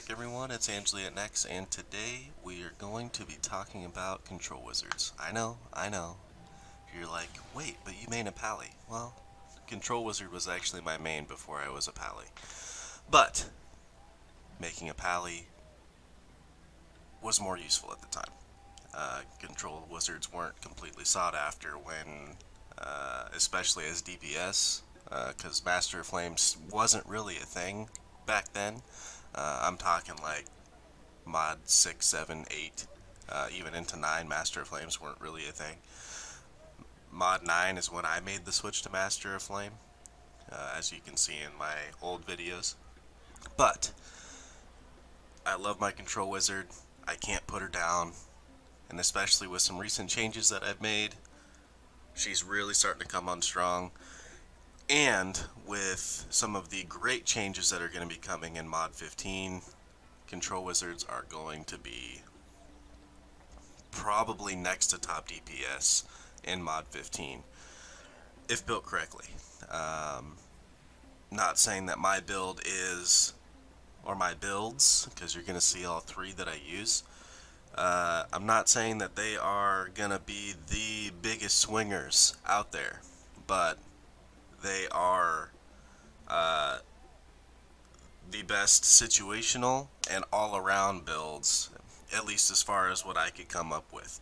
back, everyone. It's AngeliaNex, and today we are going to be talking about control wizards. I know. You're like, wait, but you made a pally. Well, control wizard was actually my main before I was a pally. But making a pally was more useful at the time. Control wizards weren't completely sought after when, especially as DPS, because Master of Flames wasn't really a thing back then. I'm talking like mod 6, 7, 8, even into 9, Master of Flames weren't really a thing. Mod 9 is when I made the switch to Master of Flame, as you can see in my old videos. But I love my control wizard. I can't put her down, and especially with some recent changes that I've made, she's really starting to come on strong. And with some of the great changes that are going to be coming in Mod 15, control wizards are going to be probably next to top DPS in Mod 15, if built correctly. Not saying that my build is, or my builds, because you're going to see all three that I use. I'm not saying that they are going to be the biggest swingers out there, but they are the best situational and all-around builds, at least as far as what I could come up with.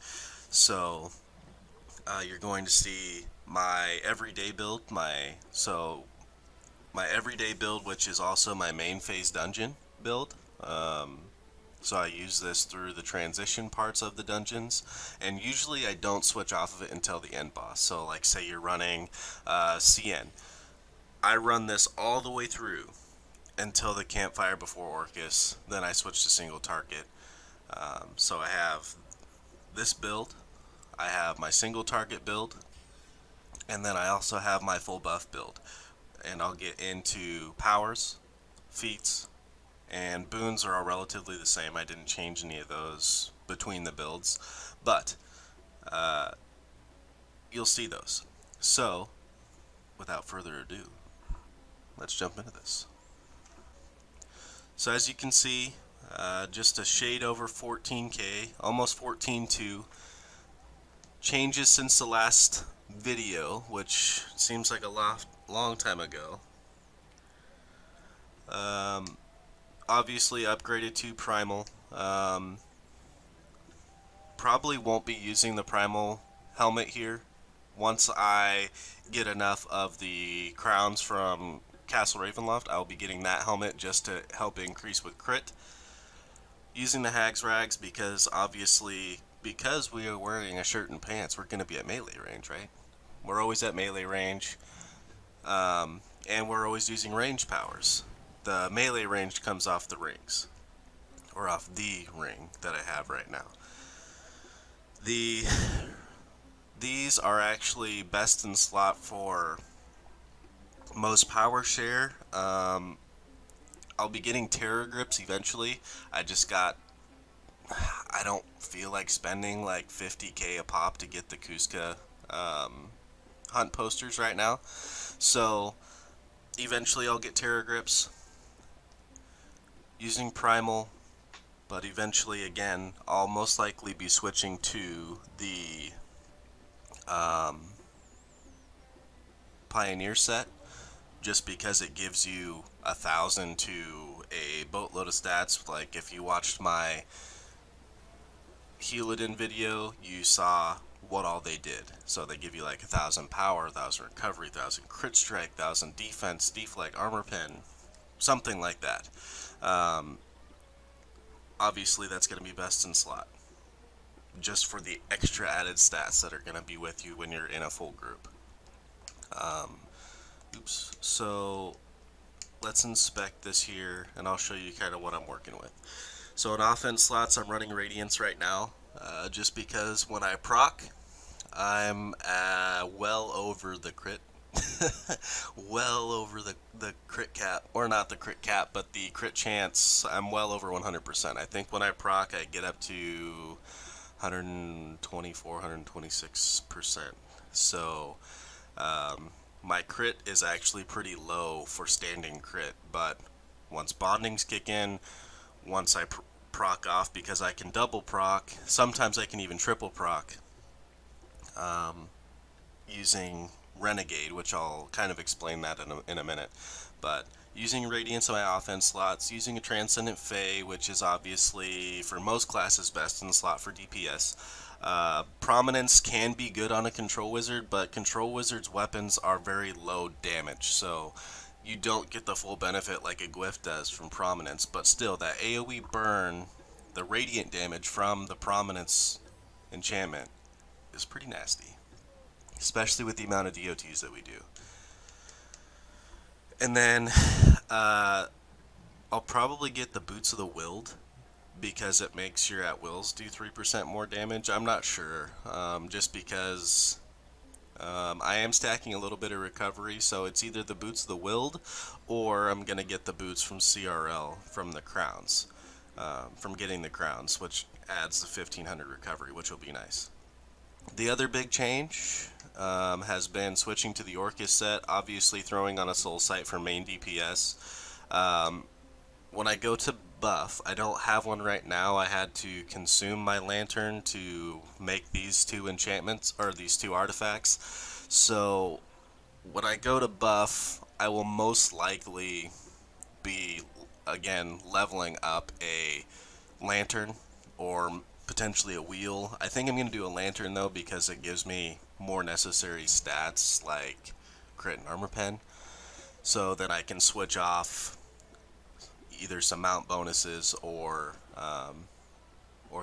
So you're going to see my everyday build, my everyday build, which is also my main phase dungeon build. So I use this through the transition parts of the dungeons, and usually I don't switch off of it until the end boss. So like say you're running CN, I run this all the way through until the campfire before Orcus, then I switch to single target. So I have this build, I have my single target build, and then I also have my full buff build. And I'll get into powers, feats, and boons are all relatively the same. I didn't change any of those between the builds, but you'll see those. So, without further ado, let's jump into this. So as you can see, just a shade over 14k, almost 14.2. Changes since the last video, which seems like a long time ago. Obviously upgraded to Primal. Probably won't be using the Primal helmet here. Once I get enough of the crowns from Castle Ravenloft, I'll be getting that helmet just to help increase with crit. Using the Hag's Rags because obviously, because we are wearing a shirt and pants, we're going to be at melee range, right? We're always at melee range, and we're always using range powers. The melee range comes off the rings, or off the ring that I have right now. These are actually best in slot for most power share. I'll be getting Terror Grips eventually. I don't feel like spending like 50k a pop to get the Kuzka hunt posters right now. So eventually I'll get Terror Grips using Primal, but eventually again I'll most likely be switching to the Pioneer set, just because it gives you 1,000 to a boatload of stats. Like if you watched my Heliodin video, you saw what all they did. So they give you like 1,000 power, 1,000 recovery, 1,000 crit strike, 1,000 defense, deflect, armor pen, something like that. Obviously that's going to be best in slot, just for the extra added stats that are going to be with you when you're in a full group. So let's inspect this here, and I'll show you kind of what I'm working with. So in offense slots, I'm running Radiance right now, just because when I proc, I'm well over the crit. Well over the crit cap, or not the crit cap, but the crit chance. I'm well over 100%. I think when I proc, I get up to 124, 126%. So my crit is actually pretty low for standing crit, but once bondings kick in, once I proc off, because I can double proc. Sometimes I can even triple proc using Renegade, which I'll kind of explain that in a minute. But using Radiance on my offense slots, using a Transcendent Fae, which is obviously for most classes best in the slot for DPS. Prominence can be good on a Control Wizard, but Control Wizard's weapons are very low damage, so you don't get the full benefit like a Gwyff does from Prominence, but still, that AoE burn, the radiant damage from the Prominence enchantment, is pretty nasty, especially with the amount of DOTs that we do. And then I'll probably get the Boots of the Willed, because it makes your at-wills do 3% more damage. I'm not sure, just because I am stacking a little bit of recovery, so it's either the Boots of the Willed, or I'm going to get the boots from CRL, from the crowns, from getting the crowns, which adds the 1500 recovery, which will be nice. The other big change has been switching to the Orcus set, obviously throwing on a Soul Sight for main DPS. When I go to buff, I don't have one right now. I had to consume my lantern to make these two enchantments, or these two artifacts. So when I go to buff, I will most likely be, again, leveling up a lantern or potentially a wheel. I think I'm going to do a lantern though, because it gives me more necessary stats like crit and armor pen, so that I can switch off either some mount bonuses or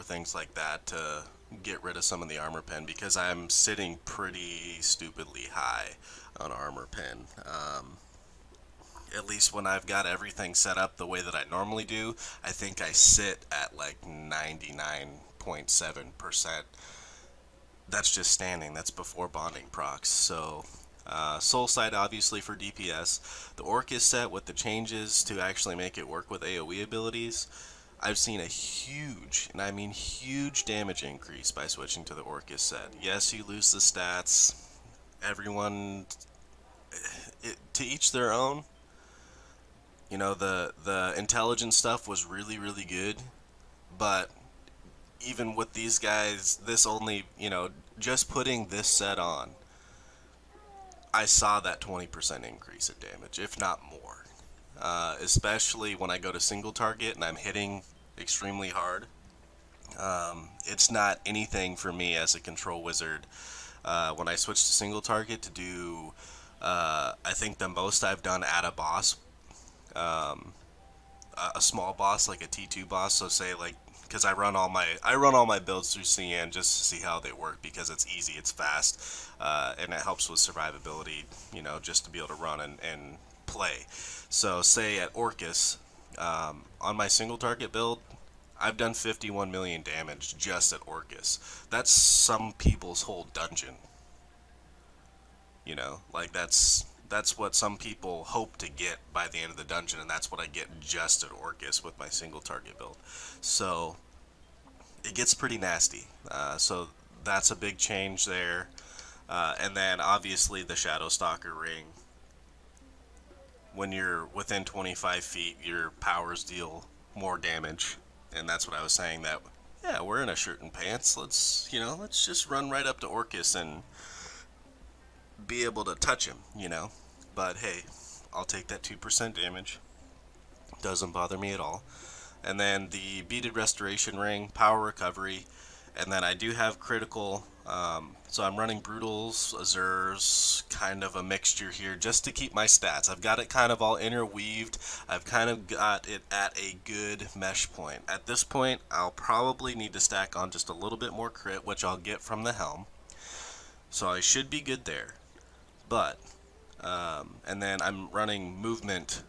things like that to get rid of some of the armor pen, because I'm sitting pretty stupidly high on armor pen. At least when I've got everything set up the way that I normally do, I think I sit at like 99.7%. That's just standing. That's before bonding procs. So Soul Sight obviously for DPS. The Orcus set with the changes to actually make it work with AoE abilities. I've seen a huge, and I mean huge, damage increase by switching to the Orcus set. Yes, you lose the stats. Everyone, to each their own. You know, the intelligence stuff was really, really good, but even with these guys, this only, just putting this set on, I saw that 20% increase in damage, if not more. Especially when I go to single target and I'm hitting extremely hard. It's not anything for me as a control wizard when I switch to single target to do, I think the most I've done at a boss, a small boss, like a T2 boss, so say like, because I run all my builds through CN just to see how they work, because it's easy, it's fast, and it helps with survivability, just to be able to run and play. So say at Orcus, on my single target build, I've done 51 million damage just at Orcus. That's some people's whole dungeon. Like that's what some people hope to get by the end of the dungeon, and that's what I get just at Orcus with my single target build. So it gets pretty nasty. So that's a big change there. And then obviously the Shadow Stalker ring. When you're within 25 feet, your powers deal more damage, and that's what I was saying. That yeah, we're in a shirt and pants. Let's just run right up to Orcus and be able to touch him. But hey, I'll take that 2% damage. Doesn't bother me at all. And then the Beaded Restoration Ring, Power Recovery, and then I do have critical, so I'm running Brutals, Azurs, kind of a mixture here, just to keep my stats. I've got it kind of all interweaved. I've kind of got it at a good mesh point. At this point, I'll probably need to stack on just a little bit more crit, which I'll get from the Helm. So I should be good there. But, and then I'm running movement,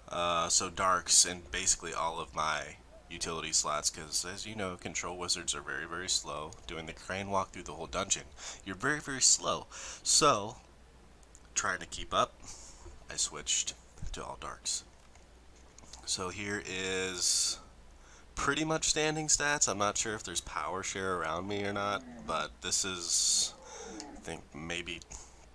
so darks in basically all of my utility slots, because as you know, control wizards are very, very slow. Doing the crane walk through the whole dungeon, you're very, very slow. So, trying to keep up, I switched to all darks. So here is pretty much standing stats. I'm not sure if there's power share around me or not, but this is, I think, maybe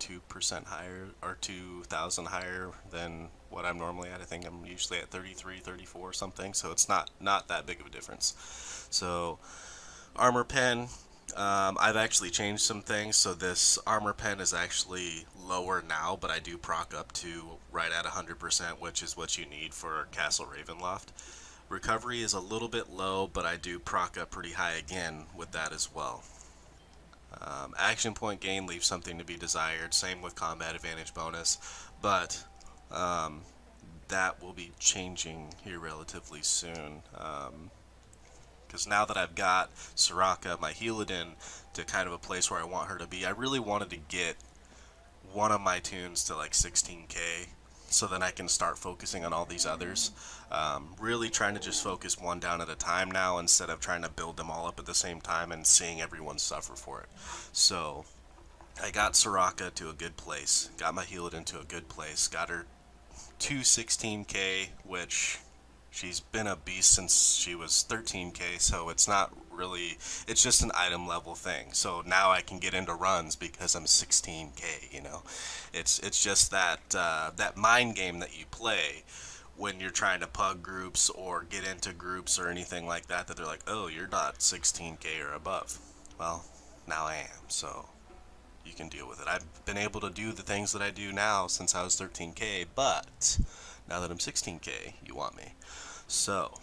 2% higher, or 2,000 higher than what I'm normally at. I think I'm usually at 33, 34 or something, so it's not that big of a difference. So armor pen, I've actually changed some things, so this armor pen is actually lower now, but I do proc up to right at 100%, which is what you need for Castle Ravenloft. Recovery is a little bit low, but I do proc up pretty high again with that as well. Action point gain leaves something to be desired, same with combat advantage bonus, but that will be changing here relatively soon. Because now that I've got Soraka, my Healadin, to kind of a place where I want her to be, I really wanted to get one of my tunes to like 16k, so then I can start focusing on all these others. Really trying to just focus one down at a time now, instead of trying to build them all up at the same time and seeing everyone suffer for it. So I got Soraka to a good place, got my Healadin to a good place, got her to 16k, which she's been a beast since she was 13k, so it's not really, it's just an item level thing. So now I can get into runs because I'm 16k, you know. It's just that that mind game that you play when you're trying to pug groups or get into groups or anything like that, that they're like, oh, you're not 16k or above. Well, now I am, so you can deal with it. I've been able to do the things that I do now since I was 13k, but now that I'm 16k, you want me. So,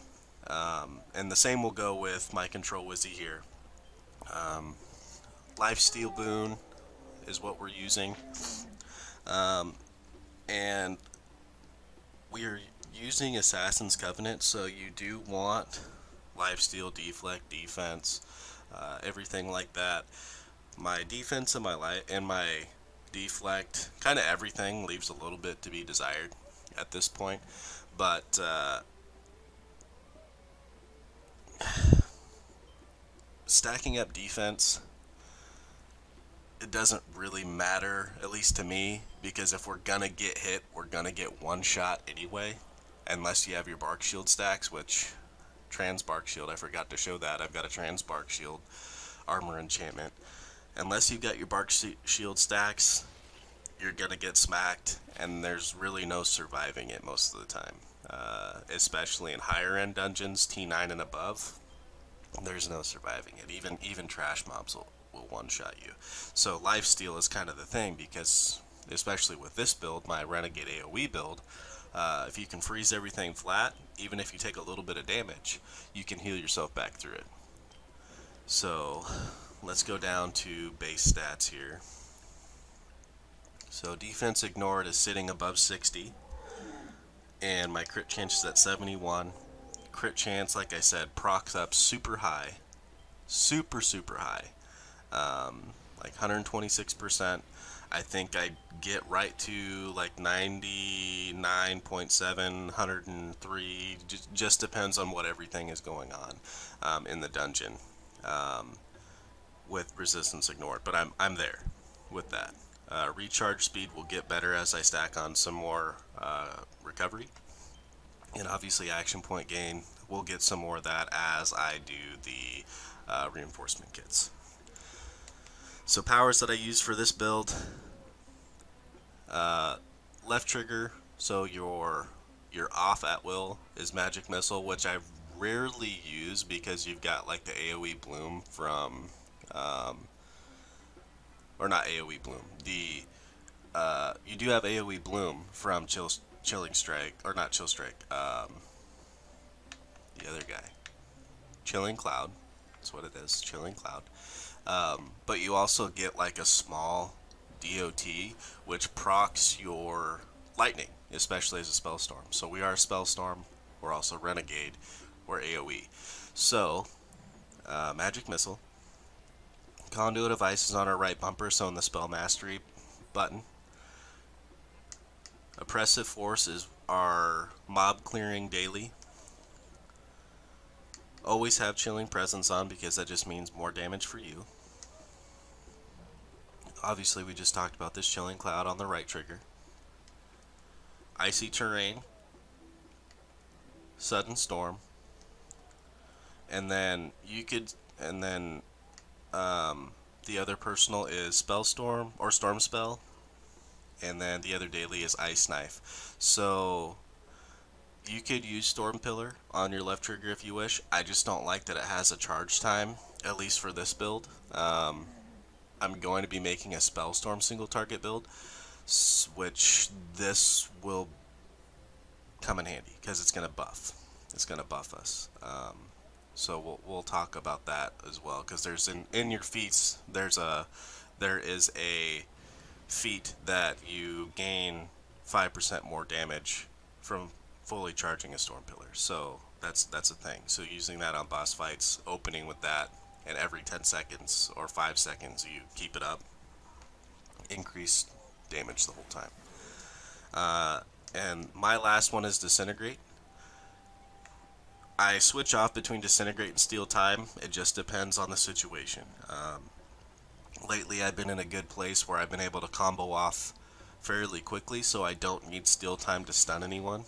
and the same will go with my Control Wizzy here. Lifesteal Boon is what we're using. And we are using Assassin's Covenant, so you do want lifesteal, deflect, defense, everything like that. My defense and my deflect, kind of everything leaves a little bit to be desired at this point, but stacking up defense, it doesn't really matter, at least to me, because if we're gonna get hit, we're gonna get one shot anyway, unless you have your Bark Shield stacks, which Trans Bark Shield, I forgot to show that. I've got a Trans Bark Shield armor enchantment. Unless you've got your Bark Shield stacks, you're gonna get smacked, and there's really no surviving it most of the time. Especially in higher end dungeons, T9 and above, there's no surviving it. Even trash mobs will one-shot you. So lifesteal is kind of the thing, because especially with this build, my Renegade AoE build, if you can freeze everything flat, even if you take a little bit of damage, you can heal yourself back through it. So let's go down to base stats here. So defense ignored is sitting above 60, and my crit chance is at 71. Crit chance, like I said, procs up super high, super high, like 126%. I think I get right to like 99.7, 103. Just depends on what everything is going on in the dungeon with resistance ignored. But I'm there with that. Recharge speed will get better as I stack on some more recovery. And obviously action point gain, we'll get some more of that as I do the reinforcement kits. So powers that I use for this build, left trigger, so your off at will is Magic Missile, which I rarely use because you've got like the AoE Bloom from, or not AoE Bloom, the you do have AoE Bloom from Chilling Strike, or not Chill Strike, the other guy, Chilling Cloud, that's what it is, Chilling Cloud. But you also get like a small DOT, which procs your lightning, especially as a spell storm. So we are a spell storm, we're also Renegade, we're AoE. So Magic Missile, Conduit of Ice is on our right bumper, so in the Spell Mastery button. Oppressive Force is our mob clearing daily. Always have Chilling Presence on because that just means more damage for you. Obviously we just talked about this Chilling Cloud on the right trigger. Icy Terrain, Sudden Storm, and then the other personal is Spell Storm or Storm Spell, and then the other daily is Ice Knife. So you could use Storm Pillar on your left trigger if you wish. I just don't like that it has a charge time, at least for this build. I'm going to be making a Spellstorm single target build, which this will come in handy because it's going to buff. It's going to buff us. So we'll talk about that as well, because there's in your feats there is a feat that you gain 5% more damage from fully charging a Storm Pillar. So that's a thing. So using that on boss fights, opening with that, and every 10 seconds or 5 seconds you keep it up, increase damage the whole time. And my last one is Disintegrate. I switch off between Disintegrate and Steal Time. It just depends on the situation. Lately I've been in a good place where I've been able to combo off fairly quickly, so I don't need Steal Time to stun anyone.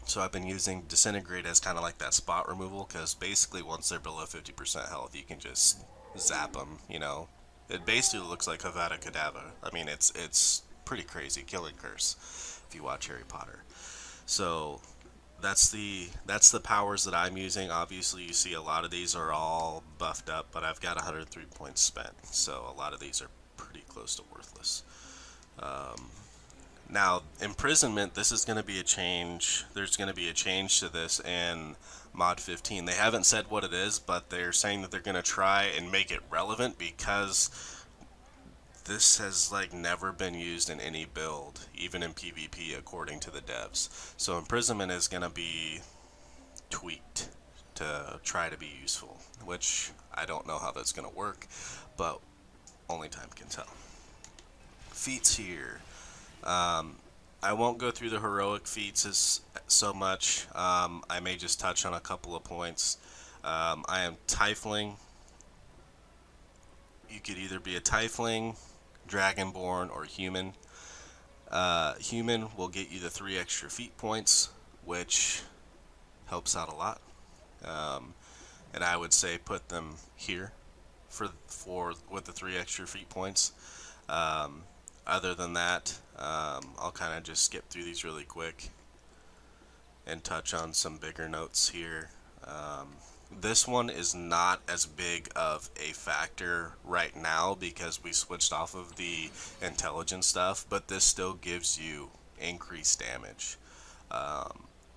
So I've been using Disintegrate as kind of like that spot removal, because basically once they're below 50% health, you can just zap them, you know. It basically looks like Avada Kedavra. I mean, it's pretty crazy, Killing Curse, if you watch Harry Potter. So that's the powers that I'm using. Obviously, you see a lot of these are all buffed up, but I've got 103 points spent, so a lot of these are pretty close to worthless. Now, Imprisonment, this is going to be a change. There's going to be a change to this in Mod 15. They haven't said what it is, but they're saying that they're going to try and make it relevant, because this has like never been used in any build, even in PvP, according to the devs. So Imprisonment is going to be tweaked to try to be useful, which I don't know how that's going to work, but only time can tell. Feats here. I won't go through the heroic feats so much. I may just touch on a couple of points. I am Tiefling. You could either be a Tiefling, Dragonborn, or Human. Human will get you the 3 extra feat points, which helps out a lot. And I would say put them here for with the 3 extra feat points. Other than that, I'll kind of just skip through these really quick and touch on some bigger notes here. This one is not as big of a factor right now because we switched off of the intelligence stuff, but this still gives you increased damage.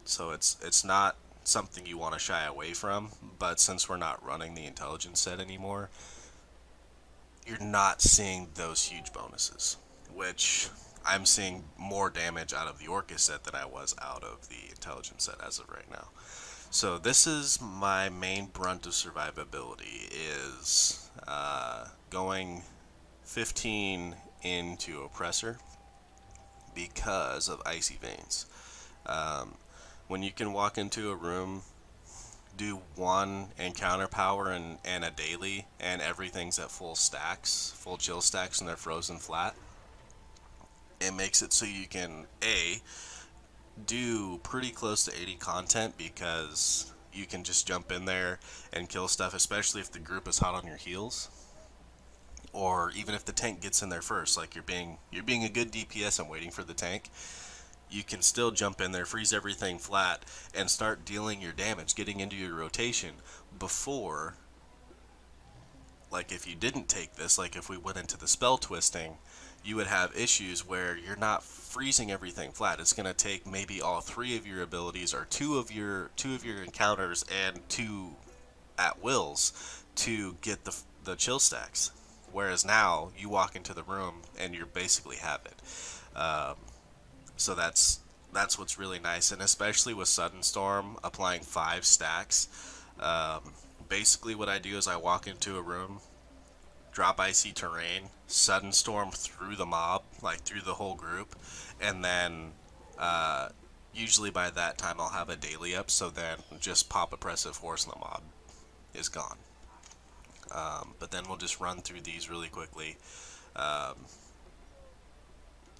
So it's not something you want to shy away from, but since we're not running the intelligence set anymore, you're not seeing those huge bonuses, which I'm seeing more damage out of the Orcus set than I was out of the intelligence set as of right now. So this is my main brunt of survivability, is going 15 into Oppressor because of Icy Veins. When you can walk into a room, do 1 encounter power and a daily, and everything's at full stacks, full chill stacks, and they're frozen flat, it makes it so you can do pretty close to 80 content, because you can just jump in there and kill stuff, especially if the group is hot on your heels, or even if the tank gets in there first, like you're being a good DPS and waiting for the tank. You can still jump in there, freeze everything flat, and start dealing your damage, getting into your rotation before, like if you didn't take this, like if we went into the spell twisting, you would have issues where you're not freezing everything flat. It's going to take maybe all 3 of your abilities, or two of your encounters and 2 at wills to get the chill stacks. Whereas now you walk into the room and you basically have it. So that's what's really nice, and especially with Sudden Storm applying 5 stacks. Basically what I do is I walk into a room, drop Icy Terrain, Sudden Storm through the mob, like through the whole group, and then usually by that time I'll have a daily up, so then just pop Oppressive Horse and the mob is gone. But then we'll just run through these really quickly.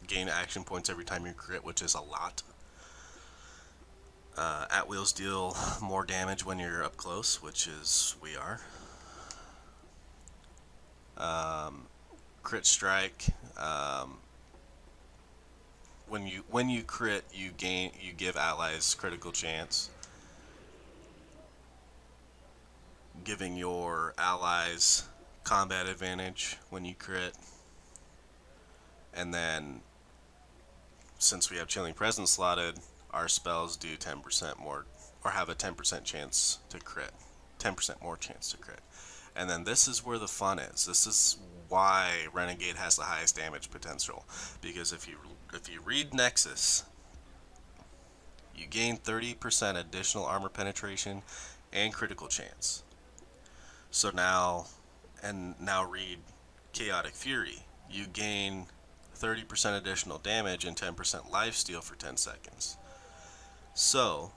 Gain action points every time you crit, which is a lot. At wheels deal more damage when you're up close, which is we are. Crit strike. when you crit, you give allies critical chance, giving your allies combat advantage when you crit. And then, since we have Chilling Presence slotted, our spells do 10% more, or have a 10% chance to crit. 10% more chance to crit. And then this is where the fun is. This is why Renegade has the highest damage potential. Because if you read Nexus, you gain 30% additional armor penetration and critical chance. So now read Chaotic Fury. You gain 30% additional damage and 10% lifesteal for 10 seconds. So,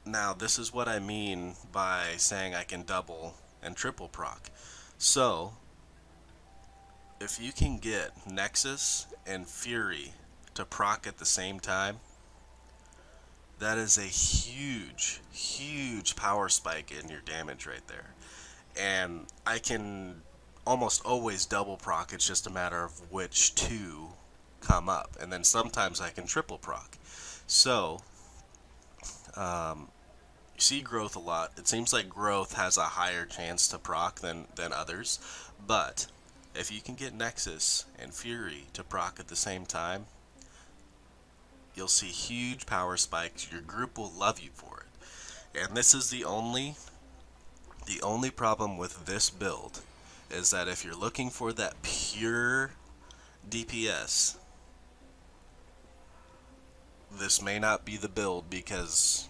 now this is what I mean by saying I can double and triple proc. So, if you can get Nexus and Fury to proc at the same time, that is a huge, huge power spike in your damage right there. And I can almost always double proc, it's just a matter of which two come up. And then sometimes I can triple proc. So, you see Growth a lot. It seems like Growth has a higher chance to proc than others. But, if you can get Nexus and Fury to proc at the same time, you'll see huge power spikes. Your group will love you for it. And this is the only problem with this build, is that if you're looking for that pure DPS, this may not be the build, because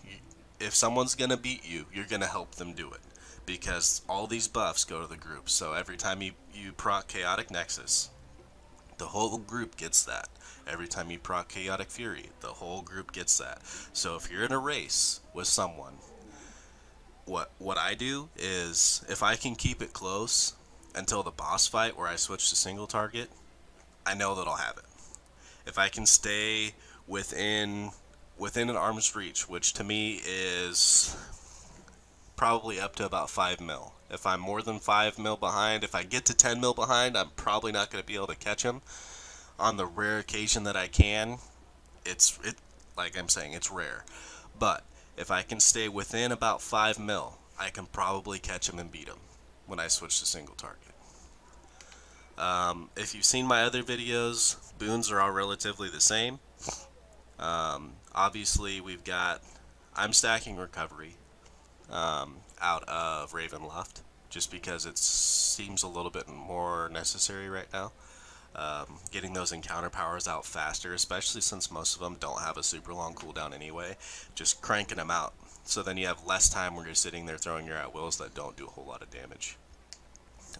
if someone's going to beat you, you're going to help them do it. Because all these buffs go to the group. So every time you proc Chaotic Nexus, the whole group gets that. Every time you proc Chaotic Fury, the whole group gets that. So if you're in a race with someone, what I do is, if I can keep it close until the boss fight where I switch to single target, I know that I'll have it. If I can stay within an arm's reach, which to me is probably up to about 5 mil. If I'm more than 5 mil behind, if I get to 10 mil behind, I'm probably not going to be able to catch him. On the rare occasion that I can, like I'm saying, it's rare. But if I can stay within about 5 mil, I can probably catch him and beat him when I switch to single target. If you've seen my other videos, boons are all relatively the same. Obviously, I'm stacking Recovery out of Ravenloft, just because it seems a little bit more necessary right now. Getting those encounter powers out faster, especially since most of them don't have a super long cooldown anyway, just cranking them out. So then you have less time where you're sitting there throwing your at-wills that don't do a whole lot of damage.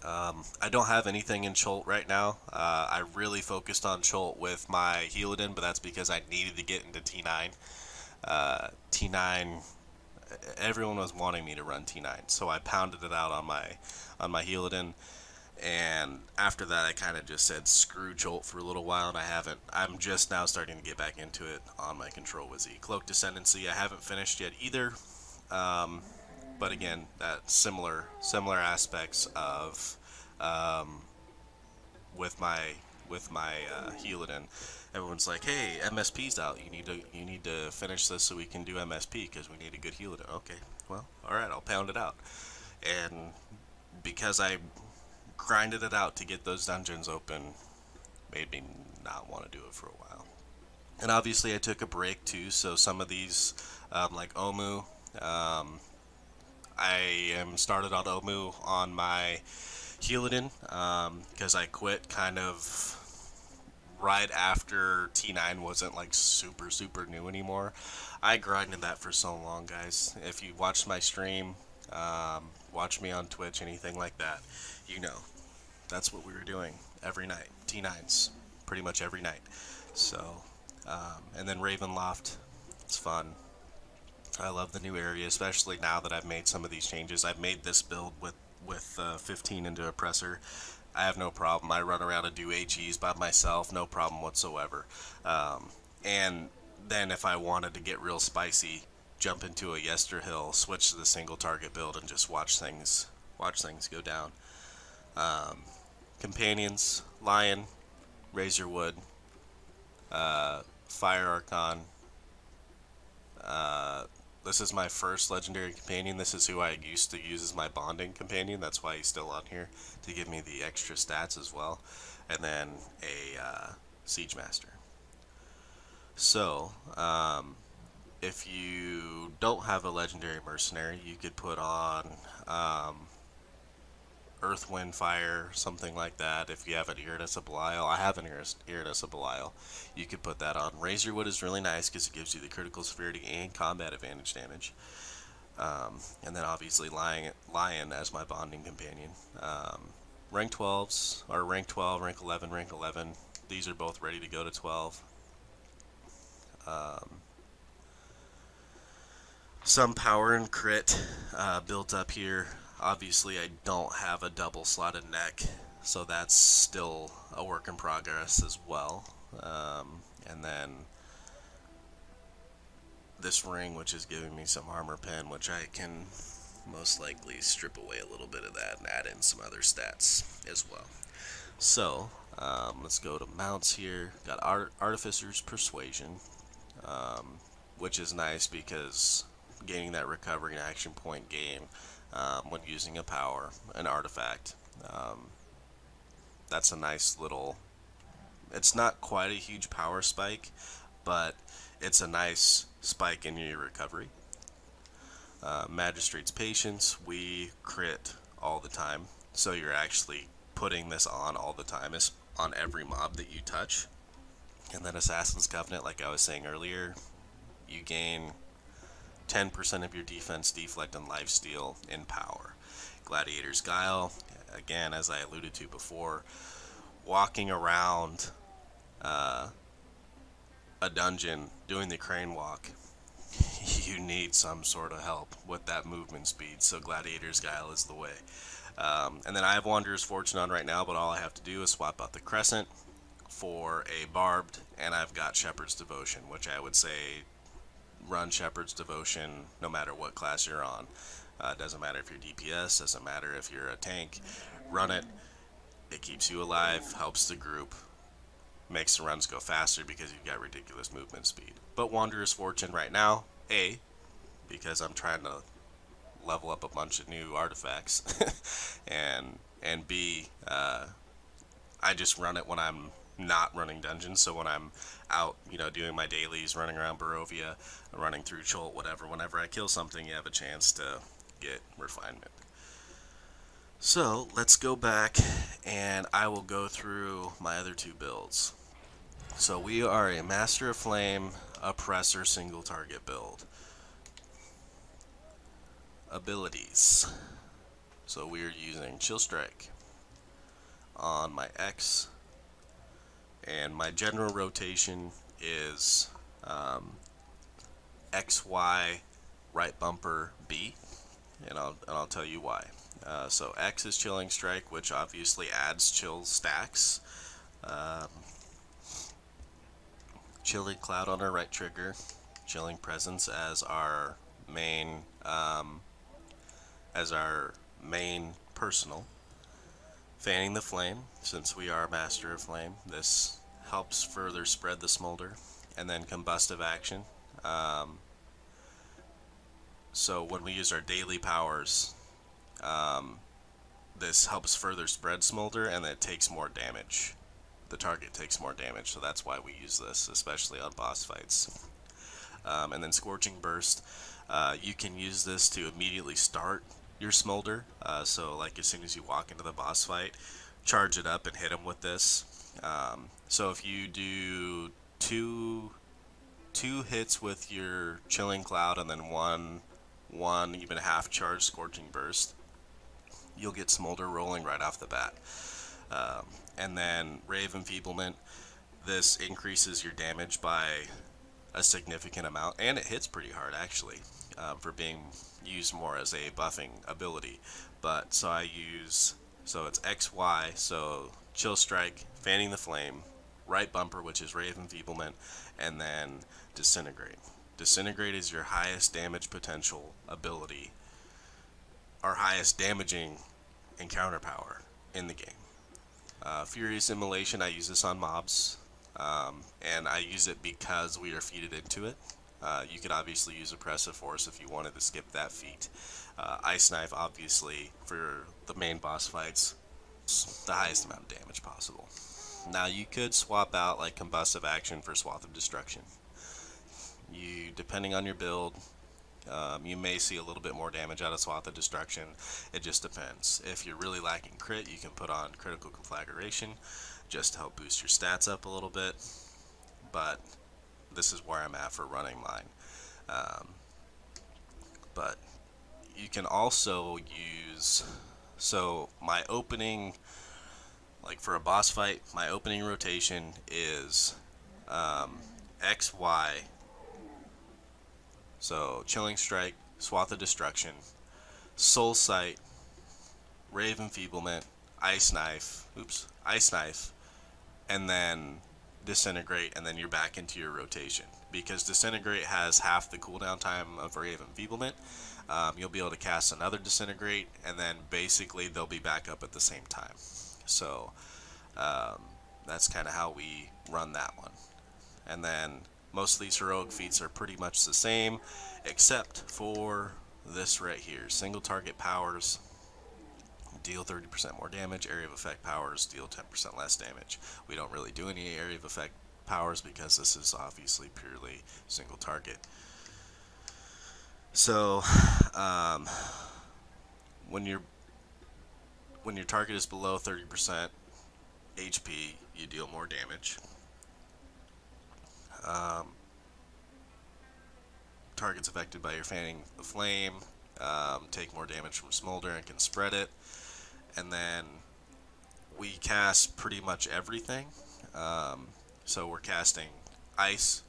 I don't have anything in Chult right now. I really focused on Chult with my Healadin, but that's because I needed to get into T9. T9, everyone was wanting me to run T9, so I pounded it out on my Healadin. And after that, I kind of just said screw Jolt for a little while, and I'm just now starting to get back into it on my Control Wizzy. Cloak Descendancy, I haven't finished yet either, but again, that similar aspects of, with my Healadin. Everyone's like, hey, MSP's out, you need to finish this so we can do MSP, because we need a good Healadin. Okay, well, alright, I'll pound it out. And because I grinded it out to get those dungeons open, made me not want to do it for a while. And obviously I took a break too, so some of these, like Omu, I am started on Omu on my Healadin, because I quit kind of right after T9 wasn't like super new anymore. I grinded that for so long, guys. If you watched my stream, watch me on Twitch, anything like that, you know, that's what we were doing every night. T9s, pretty much every night. So, and then Ravenloft, it's fun. I love the new area, especially now that I've made some of these changes. I've made this build with 15 into Oppressor. I have no problem. I run around and do HEs by myself, no problem whatsoever. And then if I wanted to get real spicy, jump into a Yesterhill, switch to the single target build, and just watch things go down. Companions, Lion, Razorwood, Fire Archon. This is my first legendary companion. This is who I used to use as my bonding companion. That's why he's still on here, to give me the extra stats as well. And then a Siege Master. So, if you don't have a legendary mercenary, you could put on Earth, Wind, Fire, something like that. If you have an Iridus of Belial, I have an Iridus of Belial, you could put that on. Razorwood is really nice because it gives you the critical severity and combat advantage damage. And then obviously Lion as my bonding companion. Rank 12s, or rank 12, rank 11, rank 11. These are both ready to go to 12. Some power and crit built up here. Obviously, I don't have a double slotted neck, so that's still a work in progress as well. And then this ring, which is giving me some armor pen, which I can most likely strip away a little bit of that and add in some other stats as well. So, let's go to mounts here. Got Artificer's Persuasion, which is nice because gaining that recovery and action point gain when using a power, an artifact. That's a nice little, it's not quite a huge power spike, but it's a nice spike in your recovery. Magistrate's Patience, we crit all the time, so you're actually putting this on all the time, is on every mob that you touch. And then Assassin's Covenant, like I was saying earlier, you gain 10% of your defense, deflect, and lifesteal in power. Gladiator's Guile, again, as I alluded to before, walking around a dungeon doing the crane walk, you need some sort of help with that movement speed, so Gladiator's Guile is the way. And then I have Wanderer's Fortune on right now, but all I have to do is swap out the Crescent for a Barbed, and I've got Shepherd's Devotion, which I would say run Shepherd's Devotion no matter what class you're on. Doesn't matter if you're DPS, doesn't matter if you're a tank, run it. It keeps you alive, helps the group, makes the runs go faster because you've got ridiculous movement speed. But Wanderer's Fortune right now, A, because I'm trying to level up a bunch of new artifacts, and B, I just run it when I'm not running dungeons. So when I'm out, doing my dailies, running around Barovia, running through Chult, whatever, whenever I kill something, you have a chance to get refinement. So let's go back, and I will go through my other two builds. So we are a Master of Flame, Oppressor, single target build. Abilities. So we are using Chill Strike on my X, and my general rotation is XY, right bumper, B, and I'll tell you why. So X is Chilling Strike, which obviously adds chill stacks. Chilling Cloud on our right trigger, Chilling Presence as our main personal. Fanning the Flame, since we are Master of Flame, this helps further spread the smolder. And then Combustive Action. So when we use our daily powers, this helps further spread smolder, and it takes more damage. The target takes more damage, so that's why we use this, especially on boss fights. And then Scorching Burst, you can use this to immediately start your smolder. So like as soon as you walk into the boss fight, charge it up and hit him with this. So if you do two hits with your Chilling Cloud and then one even half charge Scorching Burst, you'll get smolder rolling right off the bat. And then Ray of Enfeeblement, this increases your damage by a significant amount, and it hits pretty hard actually, for being used more as a buffing ability. But so it's XY, so Chill Strike, Fanning the Flame, right bumper, which is Ray of Enfeeblement, and then Disintegrate. Disintegrate is your highest damage potential ability, or highest damaging encounter power in the game. Furious Immolation, I use this on mobs. and I use it because we are feated into it. You could obviously use Oppressive Force if you wanted to skip that feat. Ice Knife, obviously, for the main boss fights, the highest amount of damage possible. Now, you could swap out like Combustive Action for Swath of Destruction. Depending on your build, you may see a little bit more damage out of Swath of Destruction. It just depends. If you're really lacking crit, you can put on Critical Conflagration just to help boost your stats up a little bit. But this is where I'm at for running mine. But you can also use, so my opening, like for a boss fight, my opening rotation is X, Y. So Chilling Strike, Swath of Destruction, Soul Sight, Ray of Enfeeblement, Ice Knife, and then Disintegrate, and then you're back into your rotation. Because Disintegrate has half the cooldown time of Ray of Enfeeblement. You'll be able to cast another Disintegrate, and then basically they'll be back up at the same time. So that's kind of how we run that one. And then most of these heroic feats are pretty much the same, except for this right here. Single target powers deal 30% more damage. Area of effect powers deal 10% less damage. We don't really do any area of effect powers because this is obviously purely single target. So when your target is below 30% HP, you deal more damage. Targets affected by your Fanning the Flame take more damage from Smolder and can spread it. And then we cast pretty much everything. So we're casting Ice,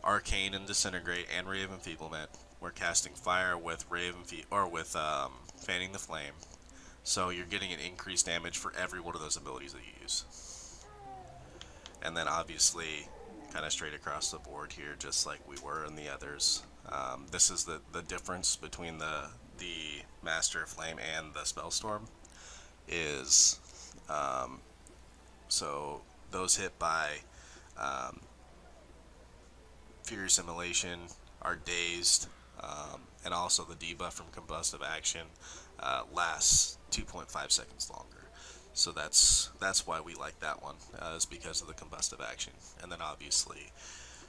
Arcane and Disintegrate, and Ray of Enfeeblement. We're casting Fire with Fanning the Flame. So you're getting an increased damage for every one of those abilities that you use. And then obviously, kind of straight across the board here, just like we were in the others. This is the difference between the Master of Flame and the Spellstorm. Is so those hit by Furious Immolation are dazed, and also the debuff from Combustive Action lasts 2.5 seconds longer. So that's why we like that one, is because of the Combustive Action. And then obviously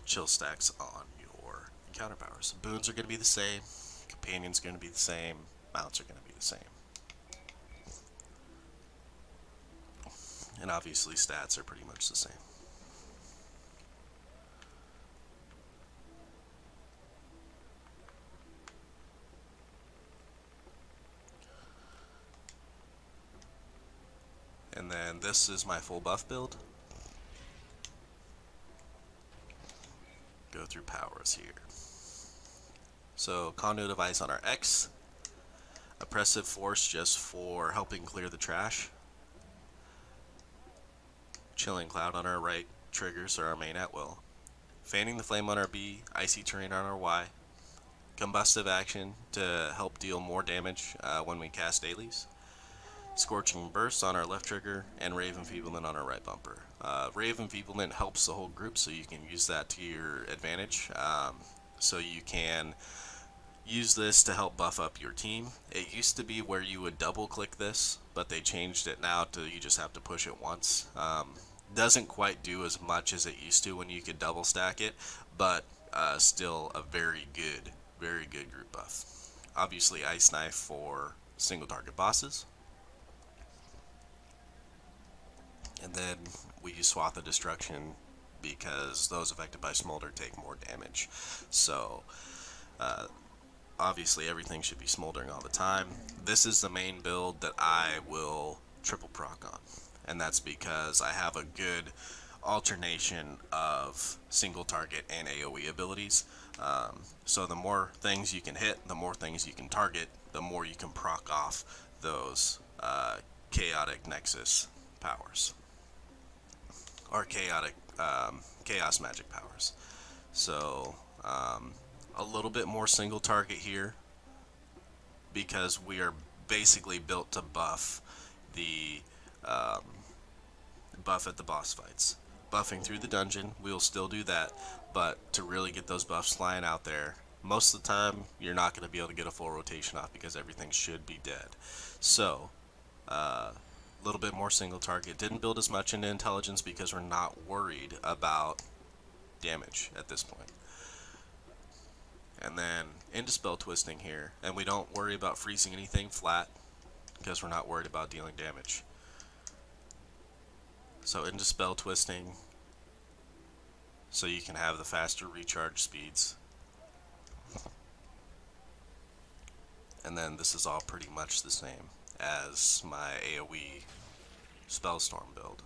chill stacks on your encounter powers. Boons are going to be the same, companions are going to be the same, mounts are going to be the same. And obviously stats are pretty much the same. And then this is my full buff build. Go through powers here. So Conduit of Ice on our X. Oppressive Force just for helping clear the trash. Chilling Cloud on our right, triggers are our main at will. Fanning the Flame on our B, Icy Terrain on our Y. Combustive Action to help deal more damage when we cast dailies. Scorching Burst on our left trigger, and Ray of Enfeeblement on our right bumper. Ray of Enfeeblement helps the whole group, so you can use that to your advantage. So you can use this to help buff up your team. It used to be where you would double click this, but they changed it now to you just have to push it once. Doesn't quite do as much as it used to when you could double stack it, but still a very good group buff. Obviously Ice Knife for single target bosses. And then we use Swath of Destruction because those affected by Smolder take more damage. So obviously everything should be smoldering all the time. This is the main build that I will triple proc on, and that's because I have a good alternation of single target and AoE abilities. So the more things you can hit, the more things you can target, the more you can proc off those chaotic Nexus powers, or chaos magic powers. So a little bit more single target here because we are basically built to buff the buff at the boss fights. buffing through the dungeon, we'll still do that. But to really get those buffs flying out there, most of the time you're not going to be able to get a full rotation off because everything should be dead. So a little bit more single target. Didn't build as much into intelligence because we're not worried about damage at this point. And then into spell twisting here, and we don't worry about freezing anything flat because we're not worried about dealing damage. So into spell twisting, so you can have the faster recharge speeds. And then this is all pretty much the same as my AoE Spellstorm build.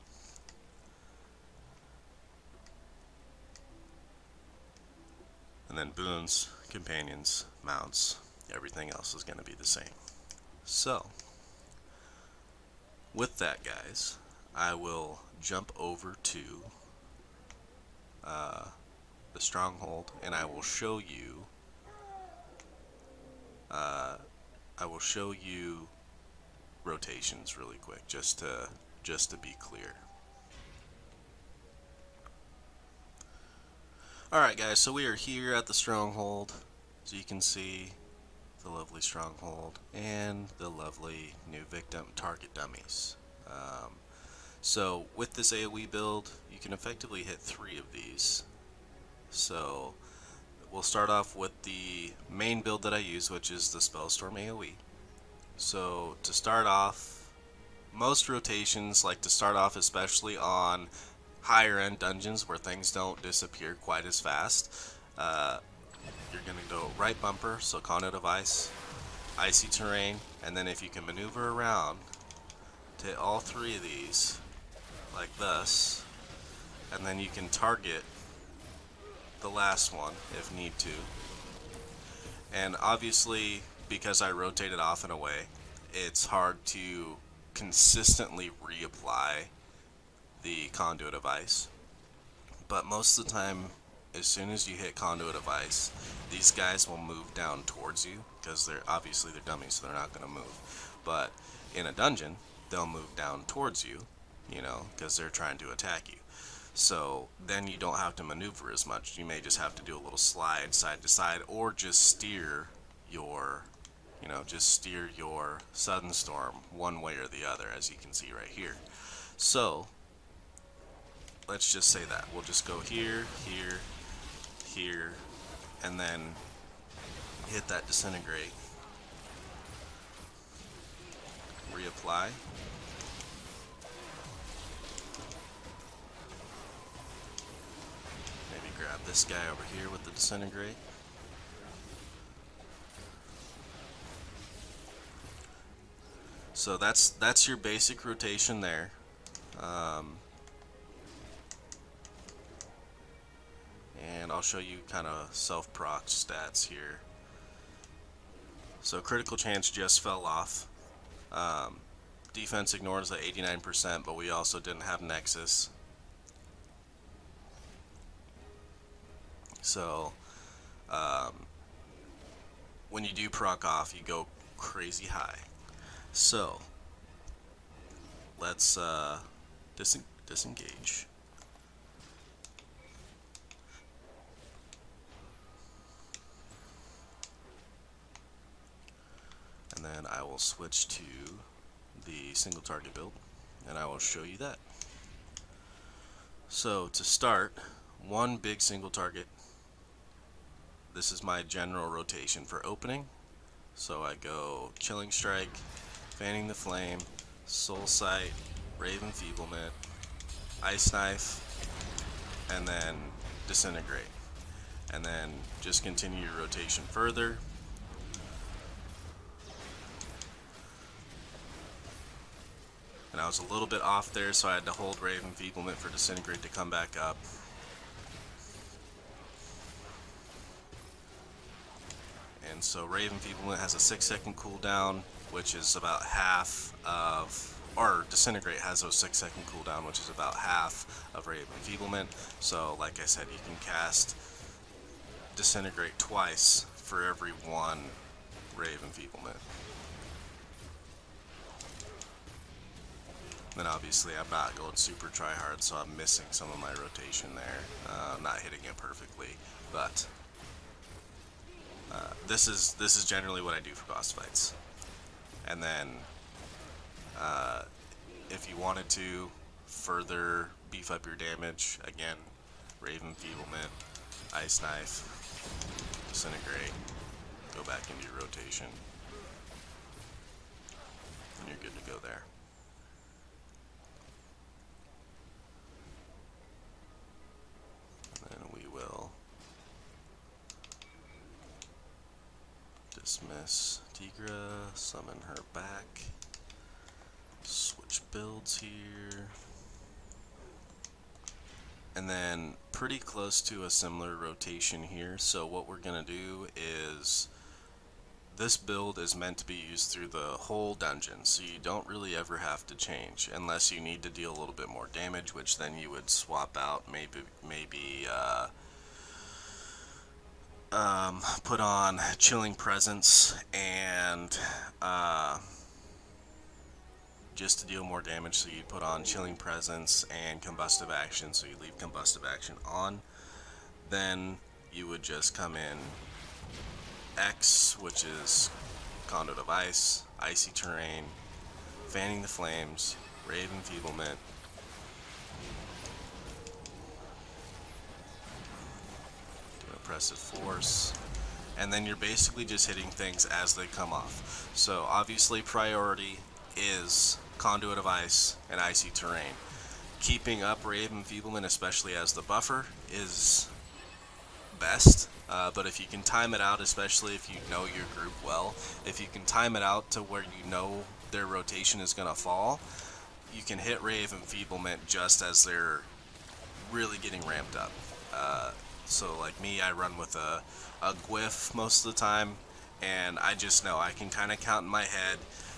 And then boons, companions, mounts, everything else is going to be the same. So, with that, guys, I will jump over to the stronghold, and I will show you. Rotations really quick, just to be clear. Alright guys, so we are here at the stronghold, as you can see, the lovely stronghold, and the lovely new victim target dummies. So with this AoE build, you can effectively hit 3 of these. So we'll start off with the main build that I use, which is the Spellstorm AoE. So to start off, most rotations like to start off especially on higher end dungeons where things don't disappear quite as fast. You're going to go right bumper, so Conduit of Ice, Icy Terrain, and then if you can maneuver around to hit all 3 of these, like this, and then you can target the last one if need to. And obviously, because I rotate it off and away, it's hard to consistently reapply the Conduit of Ice. But most of the time, as soon as you hit Conduit of Ice, these guys will move down towards you, because they're dummies, so they're not going to move. But in a dungeon, they'll move down towards you, because they're trying to attack you. So then you don't have to maneuver as much. You may just have to do a little slide side to side, or just steer your Sudden Storm one way or the other, as you can see right here. So let's just say that we'll just go here, here, here, and then hit that Disintegrate, reapply, maybe grab this guy over here with the Disintegrate. So that's your basic rotation there. And I'll show you kind of self-proc stats here. So critical chance just fell off. Defense ignores at 89%, but we also didn't have Nexus. So when you do proc off, you go crazy high. So let's disengage. And then I will switch to the single target build, and I will show you that. So to start, one big single target. This is my general rotation for opening. So I go Chilling Strike, Fanning the Flame, Soul Sight, Brave Enfeeblement, Ice Knife, and then Disintegrate. And then just continue your rotation further. And I was a little bit off there, so I had to hold Brave Enfeeblement for Disintegrate to come back up. And so Brave Enfeeblement has a 6-second cooldown, which is about half of, or Disintegrate has a 6-second cooldown, which is about half of Brave Enfeeblement. So like I said, you can cast Disintegrate twice for every one Brave Enfeeblement. Then obviously I'm not going super try hard, so I'm missing some of my rotation there. I'm not hitting it perfectly, but this is generally what I do for boss fights. And then if you wanted to further beef up your damage, again, Raven Feeblement, Ice Knife, Disintegrate, go back into your rotation, and you're good to go there. Then we will dismiss Tigra, summon her back, switch builds here, and then pretty close to a similar rotation here. So what we're gonna do is, this build is meant to be used through the whole dungeon, so you don't really ever have to change unless you need to deal a little bit more damage, which then you would swap out, maybe put on Chilling Presence and just to deal more damage, so you put on Chilling Presence and Combustive Action, so you leave Combustive Action on. Then you would just come in X, which is Conduit of Ice, Icy Terrain, Fanning the Flames, Raven Feeblement, do an Oppressive Force, and then you're basically just hitting things as they come off. So obviously priority is Conduit of Ice and Icy Terrain. Keeping up Raven Feeblement, especially as the buffer, is best, but if you can time it out, especially if you know your group well, if you can time it out to where you know their rotation is going to fall, you can hit Raven Feeblement just as they're really getting ramped up. So like me, I run with a Gwyff most of the time, and I just know I can kind of count in my head,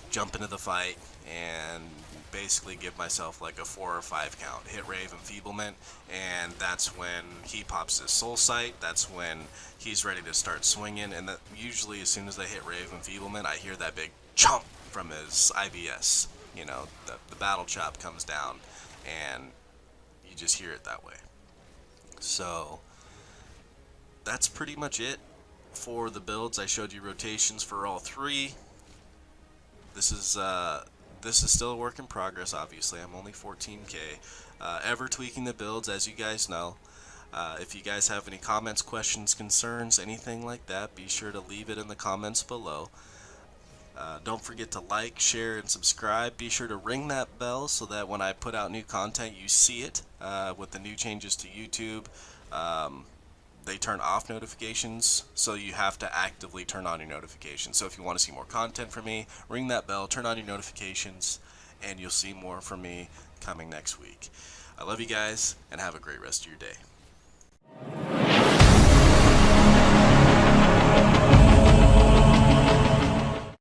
jump into the fight, and basically give myself like a 4 or 5 count, hit Raven Feeblement, and that's when he pops his Soul Sight, that's when he's ready to start swinging, and that usually as soon as I hit Raven Feeblement, I hear that big chomp from his IBS, you know, the battle chop comes down, and you just hear it that way. So that's pretty much it for the builds. I showed you rotations for all 3. This is still a work in progress, obviously. I'm only 14k. Ever tweaking the builds, as you guys know. If you guys have any comments, questions, concerns, anything like that, be sure to leave it in the comments below. Don't forget to like, share, and subscribe. Be sure to ring that bell so that when I put out new content, you see it. With the new changes to YouTube, they turn off notifications, so you have to actively turn on your notifications. So if you want to see more content from me, ring that bell, turn on your notifications, and you'll see more from me coming next week. I love you guys, and have a great rest of your day.